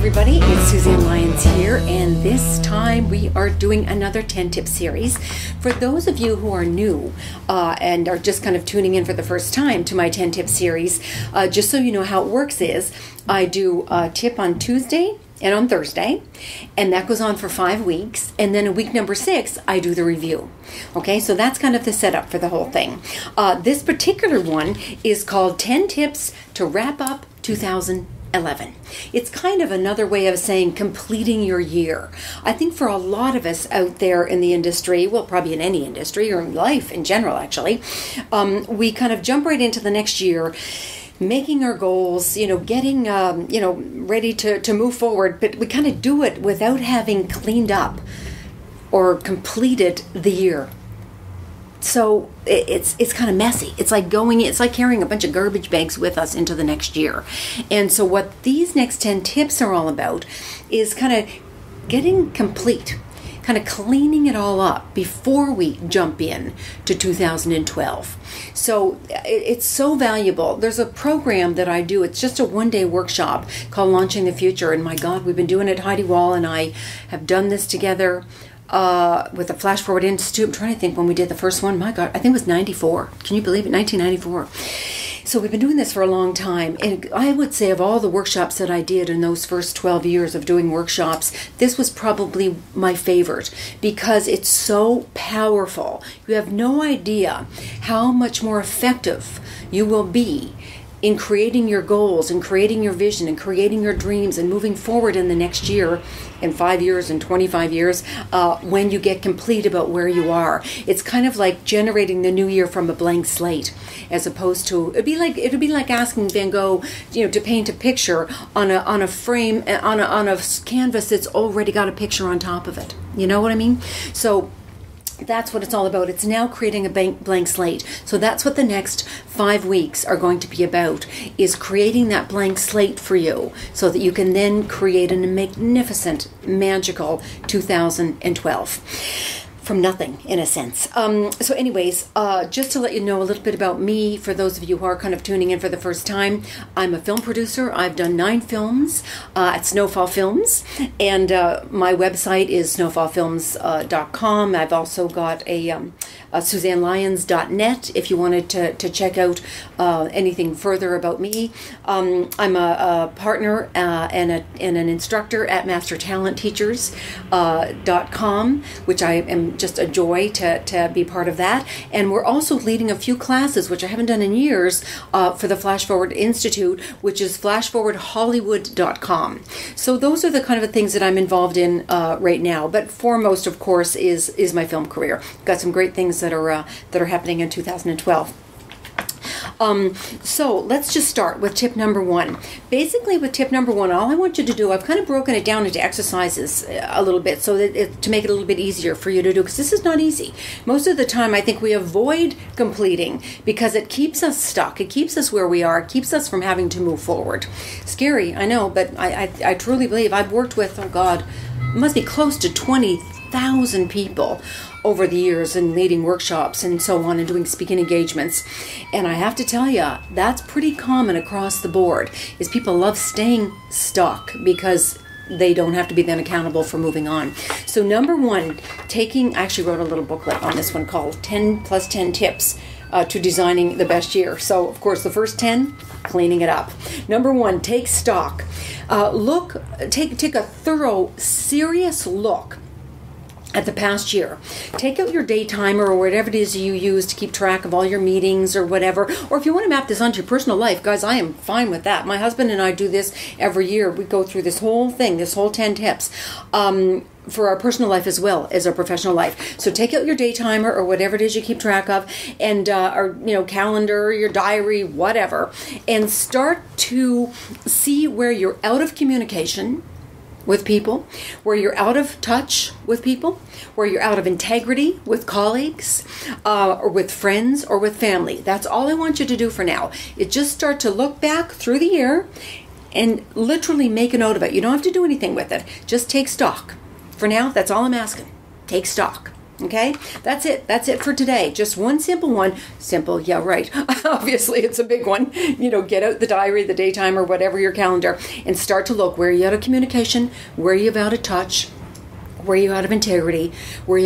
everybody, it's Suzanne Lyons here, and this time we are doing another 10-tip series. For those of you who are new and are just kind of tuning in for the first time to my 10-tip series, just so you know how it works is, I do a tip on Tuesday and on Thursday, and that goes on for 5 weeks, and then in week number 6, I do the review. Okay, so that's kind of the setup for the whole thing. This particular one is called 10 Tips to Wrap Up 2011. It's kind of another way of saying completing your year. I think for a lot of us out there in the industry, well, probably in any industry or in life in general, actually, we kind of jump right into the next year, making our goals, getting, ready to move forward, but we kind of do it without having cleaned up or completed the year. So it's kind of messy. It's like carrying a bunch of garbage bags with us into the next year. And so what these next 10 tips are all about is kind of getting complete, kind of cleaning it all up before we jump in to 2012. So it's so valuable. There's a program that I do. It's just a one-day workshop called Launching the Future. And my God, we've been doing it. Heidi Wall and I have done this together with the Flash Forward Institute. I'm trying to think when we did the first one. My God, I think it was 94. Can you believe it? 1994. So we've been doing this for a long time. And I would say of all the workshops that I did in those first 12 years of doing workshops, this was probably my favorite because it's so powerful. You have no idea how much more effective you will be in creating your goals and creating your vision and creating your dreams and moving forward in the next year, in 5 years and 25 years, when you get complete about where you are. It's kind of like generating the new year from a blank slate, as opposed to it'd be like asking Van Gogh, to paint a picture on a frame on a canvas that's already got a picture on top of it. You know what I mean? So that's what it's all about. It's now creating a blank slate. So that's what the next 5 weeks are going to be about, is creating that blank slate for you so that you can then create a magnificent, magical 2012. From nothing, in a sense. So anyways, just to let you know a little bit about me, for those of you who are kind of tuning in for the first time, I'm a film producer. I've done 9 films at Snowfall Films, and my website is snowfallfilms.com. I've also got a SuzanneLyons.net if you wanted to check out anything further about me. I'm a partner and an instructor at MasterTalentTeachers.com, which I am just a joy to be part of that. And we're also leading a few classes, which I haven't done in years, for the Flash Forward Institute, which is flashforwardhollywood.com. So those are the kind of things that I'm involved in right now. But foremost, of course, is my film career. Got some great things that are happening in 2012. So let's just start with tip number 1. Basically, with tip number 1, all I want you to do, I've kind of broken it down into exercises a little bit so that to make it a little bit easier for you to do, because this is not easy. Most of the time, I think we avoid completing because it keeps us stuck. It keeps us where we are. It keeps us from having to move forward. Scary, I know, but I truly believe I've worked with, oh God, it must be close to 20,000 people over the years and leading workshops and so on and doing speaking engagements. And I have to tell you, that's pretty common across the board, is people love staying stuck because they don't have to be then accountable for moving on. So number 1, I actually wrote a little booklet on this one called 10 plus 10 tips to designing the best year. So of course the first 10, cleaning it up. Number 1, take stock. Take a thorough, serious look at the past year. Take out your day timer or whatever it is you use to keep track of all your meetings or whatever. Or if you want to map this onto your personal life, guys, I am fine with that. My husband and I do this every year. We go through this whole thing, this whole 10 tips. For our personal life as well as our professional life. So take out your day timer or whatever it is you keep track of, and or calendar, your diary, whatever, and start to see where you're out of communication with people, where you're out of touch with people, where you're out of integrity with colleagues, or with friends, or with family. That's all I want you to do for now. Is just start to look back through the year and literally make a note of it. You don't have to do anything with it. Just take stock. For now, that's all I'm asking. Take stock. Okay, that's it. That's it for today. Just one simple one. Simple, yeah, right. Obviously, it's a big one. Get out the diary, the daytime, or whatever your calendar, and start to look. Where are you out of communication? Where are you out of touch? Where are you out of integrity? Are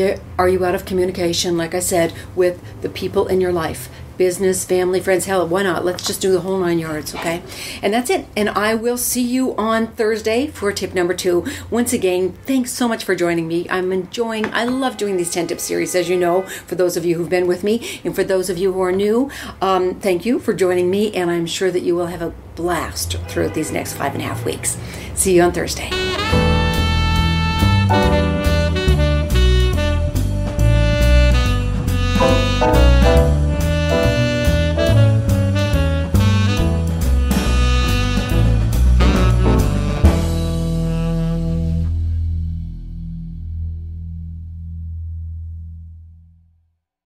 you out of communication, like I said, with the people in your life? Business, family, friends, hell, why not? Let's just do the whole 9 yards, okay? And that's it. And I will see you on Thursday for tip number 2. Once again, thanks so much for joining me. I love doing these 10 tip series, as you know, for those of you who've been with me. And for those of you who are new, thank you for joining me. And I'm sure that you will have a blast throughout these next 5.5 weeks. See you on Thursday.